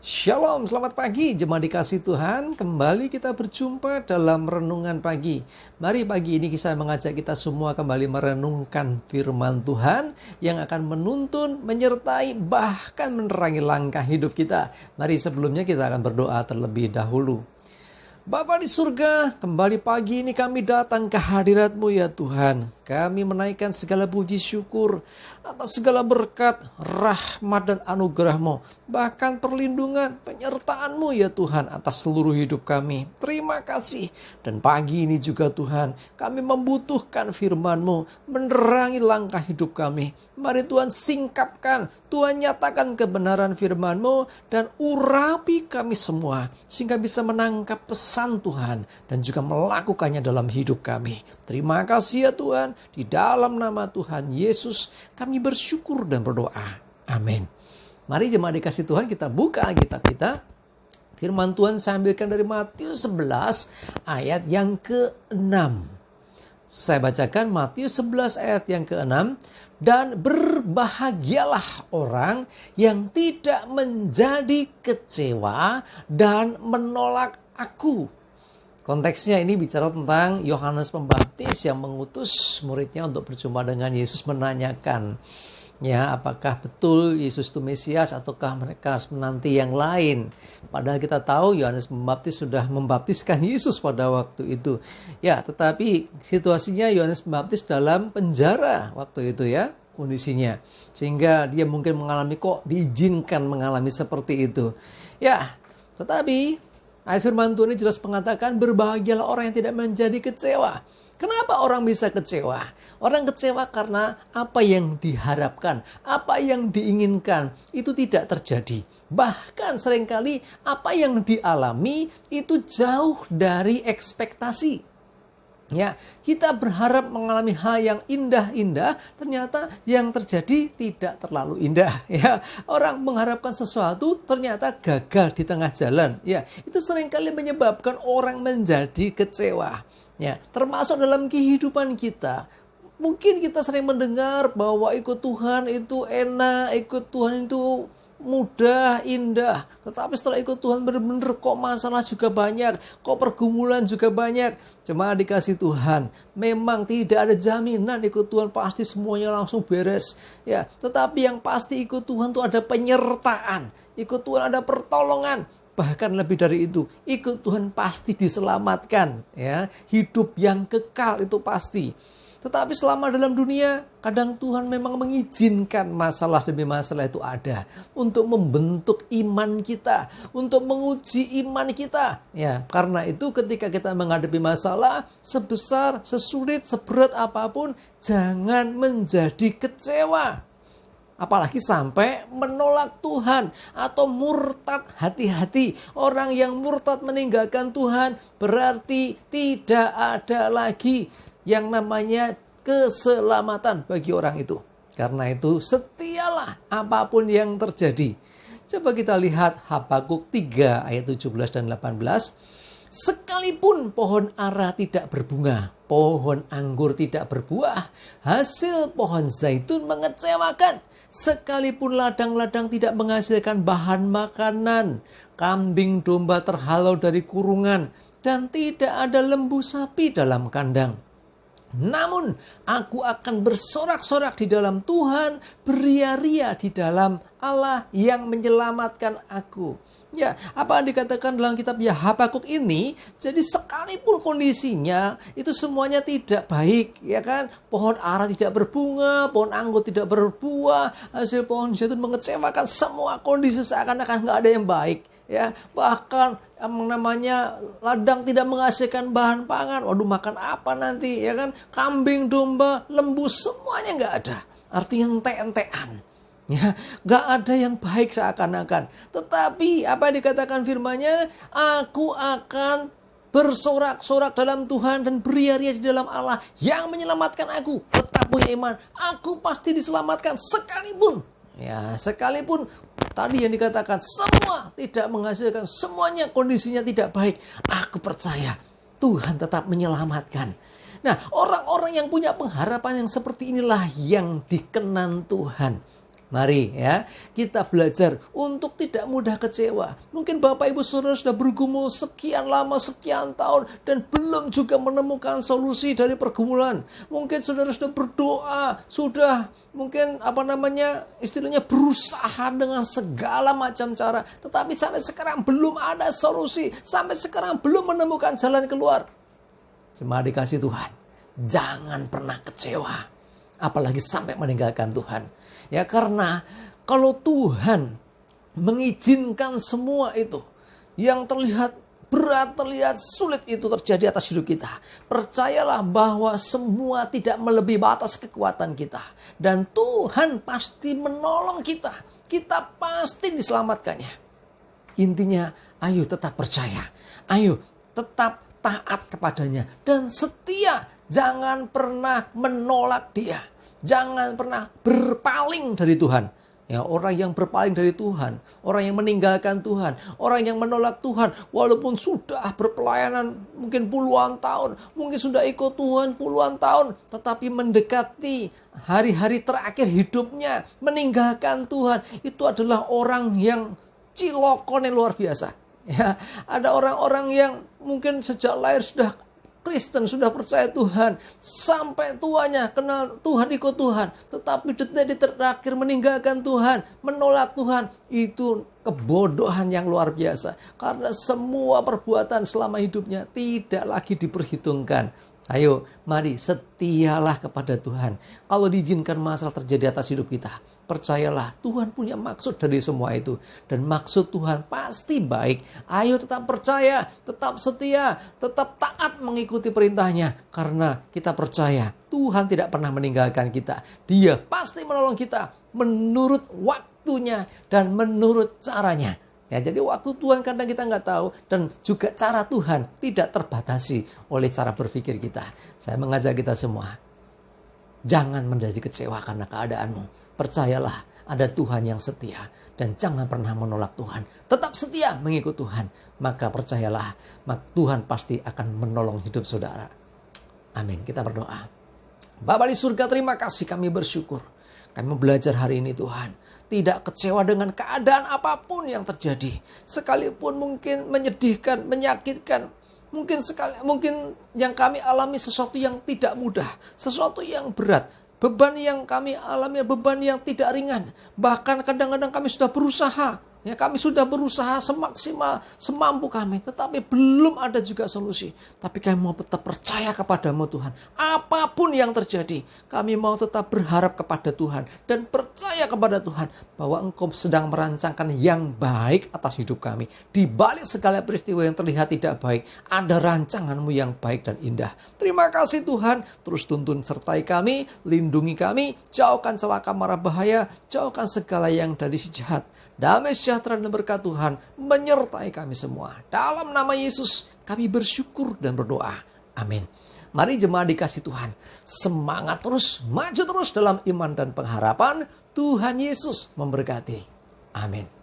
Shalom, selamat pagi jemaat dikasih Tuhan. Kembali kita berjumpa dalam renungan pagi. Mari pagi ini saya mengajak kita semua kembali merenungkan firman Tuhan yang akan menuntun, menyertai, bahkan menerangi langkah hidup kita. Mari sebelumnya kita akan berdoa terlebih dahulu. Bapa di surga, kembali pagi ini kami datang ke hadirat-Mu ya Tuhan. Kami menaikkan segala puji syukur atas segala berkat, rahmat dan anugerah-Mu. Bahkan perlindungan, penyertaan-Mu ya Tuhan atas seluruh hidup kami. Terima kasih. Dan pagi ini juga Tuhan, kami membutuhkan firman-Mu, menerangi langkah hidup kami. Mari Tuhan singkapkan, Tuhan nyatakan kebenaran firman-Mu dan urapi kami semua. Sehingga bisa menangkap pesan Tuhan dan juga melakukannya dalam hidup kami. Terima kasih ya Tuhan. Di dalam nama Tuhan Yesus kami bersyukur dan berdoa. Amin. Mari jemaat dikasih Tuhan kita buka Alkitab kita. Firman Tuhan saya ambilkan dari Matius 11 ayat yang ke-6. Saya bacakan Matius 11 ayat yang ke-6. Dan berbahagialah orang yang tidak menjadi kecewa dan menolak aku. Konteksnya ini bicara tentang Yohanes Pembaptis yang mengutus muridnya untuk berjumpa dengan Yesus, menanyakan ya apakah betul Yesus itu Mesias ataukah mereka harus menanti yang lain. Padahal kita tahu Yohanes Pembaptis sudah membaptiskan Yesus pada waktu itu. Ya, tetapi situasinya Yohanes Pembaptis dalam penjara waktu itu ya kondisinya. Sehingga dia mungkin mengalami kok diizinkan mengalami seperti itu. Ya, tetapi ayat firman Tuhan ini jelas mengatakan berbahagialah orang yang tidak menjadi kecewa. Kenapa orang bisa kecewa? Orang kecewa karena apa yang diharapkan, apa yang diinginkan itu tidak terjadi. Bahkan seringkali apa yang dialami itu jauh dari ekspektasi. Ya, kita berharap mengalami hal yang indah-indah, ternyata yang terjadi tidak terlalu indah. Ya, orang mengharapkan sesuatu ternyata gagal di tengah jalan. Ya, itu seringkali menyebabkan orang menjadi kecewa. Ya, termasuk dalam kehidupan kita. Mungkin kita sering mendengar bahwa ikut Tuhan itu enak, ikut Tuhan itu mudah, indah. Tetapi setelah ikut Tuhan benar-benar kok masalah juga banyak, kok pergumulan juga banyak. Jemaat dikasih Tuhan, memang tidak ada jaminan ikut Tuhan pasti semuanya langsung beres. Ya, tetapi yang pasti ikut Tuhan itu ada penyertaan, ikut Tuhan ada pertolongan. Bahkan lebih dari itu, ikut Tuhan pasti diselamatkan. Ya, hidup yang kekal itu pasti. Tetapi selama dalam dunia, kadang Tuhan memang mengizinkan masalah demi masalah itu ada. Untuk membentuk iman kita. Untuk menguji iman kita. Ya, karena itu ketika kita menghadapi masalah, sebesar, sesulit, seberat apapun, jangan menjadi kecewa. Apalagi sampai menolak Tuhan atau murtad. Hati-hati, orang yang murtad meninggalkan Tuhan berarti tidak ada lagi yang namanya keselamatan bagi orang itu. Karena itu setialah apapun yang terjadi. Coba kita lihat Habakuk 3 ayat 17 dan 18. Sekalipun pohon ara tidak berbunga, pohon anggur tidak berbuah, hasil pohon zaitun mengecewakan. Sekalipun ladang-ladang tidak menghasilkan bahan makanan, kambing domba terhalau dari kurungan, dan tidak ada lembu sapi dalam kandang. Namun aku akan bersorak-sorak di dalam Tuhan, beria-ria di dalam Allah yang menyelamatkan aku. Ya, apa yang dikatakan dalam kitab ya Habakuk ini, jadi sekalipun kondisinya itu semuanya tidak baik, ya kan? Pohon ara tidak berbunga, pohon anggur tidak berbuah, hasil pohon zaitun mengecewakan, semua kondisi seakan-akan nggak ada yang baik. Ya, bahkan yang namanya ladang tidak menghasilkan bahan pangan. Waduh, makan apa nanti, ya kan? Kambing, domba, lembu semuanya nggak ada. Artinya ente-entean. Ya, nggak ada yang baik seakan-akan. Tetapi apa yang dikatakan firman-Nya, aku akan bersorak-sorak dalam Tuhan dan beria-ria di dalam Allah yang menyelamatkan aku. Tetap punya iman, aku pasti diselamatkan sekalipun. Ya, sekalipun tadi yang dikatakan semua tidak menghasilkan, semuanya kondisinya tidak baik, aku percaya Tuhan tetap menyelamatkan. Nah, orang-orang yang punya pengharapan yang seperti inilah yang dikenan Tuhan. Mari ya, kita belajar untuk tidak mudah kecewa. Mungkin Bapak Ibu Saudara sudah bergumul sekian lama, sekian tahun, dan belum juga menemukan solusi dari pergumulan. Mungkin saudara sudah berdoa, sudah mungkin istilahnya berusaha dengan segala macam cara. Tetapi sampai sekarang belum ada solusi, sampai sekarang belum menemukan jalan keluar. Jemaat dikasih Tuhan, jangan pernah kecewa. Apalagi sampai meninggalkan Tuhan. Ya, karena kalau Tuhan mengizinkan semua itu yang terlihat berat, terlihat sulit itu terjadi atas hidup kita, percayalah bahwa semua tidak melebihi batas kekuatan kita. Dan Tuhan pasti menolong kita. Kita pasti diselamatkannya. Intinya, ayo tetap percaya. Ayo tetap taat kepadanya. Dan setia. Jangan pernah menolak Dia. Jangan pernah berpaling dari Tuhan. Ya, orang yang berpaling dari Tuhan, orang yang meninggalkan Tuhan, orang yang menolak Tuhan, walaupun sudah berpelayanan mungkin puluhan tahun, mungkin sudah ikut Tuhan puluhan tahun, tetapi mendekati hari-hari terakhir hidupnya, meninggalkan Tuhan, itu adalah orang yang cilokon yang luar biasa. Ya, ada orang-orang yang mungkin sejak lahir sudah Kristen, sudah percaya Tuhan, sampai tuanya kenal Tuhan, ikut Tuhan, tetapi detik-detik terakhir meninggalkan Tuhan, menolak Tuhan, itu kebodohan yang luar biasa. Karena semua perbuatan selama hidupnya tidak lagi diperhitungkan. Ayo, mari setialah kepada Tuhan. Kalau diizinkan masalah terjadi atas hidup kita, percayalah Tuhan punya maksud dari semua itu. Dan maksud Tuhan pasti baik. Ayo tetap percaya, tetap setia, tetap taat mengikuti perintahnya. Karena kita percaya Tuhan tidak pernah meninggalkan kita. Dia pasti menolong kita menurut waktunya dan menurut caranya. Ya, jadi waktu Tuhan kadang kita nggak tahu, dan juga cara Tuhan tidak terbatasi oleh cara berpikir kita. Saya mengajak kita semua, jangan menjadi kecewa karena keadaanmu. Percayalah ada Tuhan yang setia, dan jangan pernah menolak Tuhan. Tetap setia mengikut Tuhan. Maka percayalah, Tuhan pasti akan menolong hidup saudara. Amin. Kita berdoa. Bapa di surga, terima kasih, kami bersyukur. Kami belajar hari ini Tuhan. Tidak kecewa dengan keadaan apapun yang terjadi. Sekalipun mungkin menyedihkan, menyakitkan. Mungkin yang kami alami sesuatu yang tidak mudah. Sesuatu yang berat. Beban yang kami alami, beban yang tidak ringan. Bahkan kadang-kadang kami sudah berusaha. Ya, kami sudah berusaha semaksimal, semampu kami. Tetapi belum ada juga solusi. Tapi kami mau tetap percaya kepadamu Tuhan. Apapun yang terjadi, kami mau tetap berharap kepada Tuhan. Dan percaya kepada Tuhan bahwa Engkau sedang merancangkan yang baik atas hidup kami. Di balik segala peristiwa yang terlihat tidak baik, ada rancanganmu yang baik dan indah. Terima kasih Tuhan. Terus tuntun sertai kami, lindungi kami, jauhkan celaka mara bahaya, jauhkan segala yang dari si jahat. Damai sejahtera dan berkat Tuhan menyertai kami semua. Dalam nama Yesus kami bersyukur dan berdoa. Amin. Mari jemaat dikasih Tuhan, semangat terus, maju terus dalam iman dan pengharapan. Tuhan Yesus memberkati. Amin.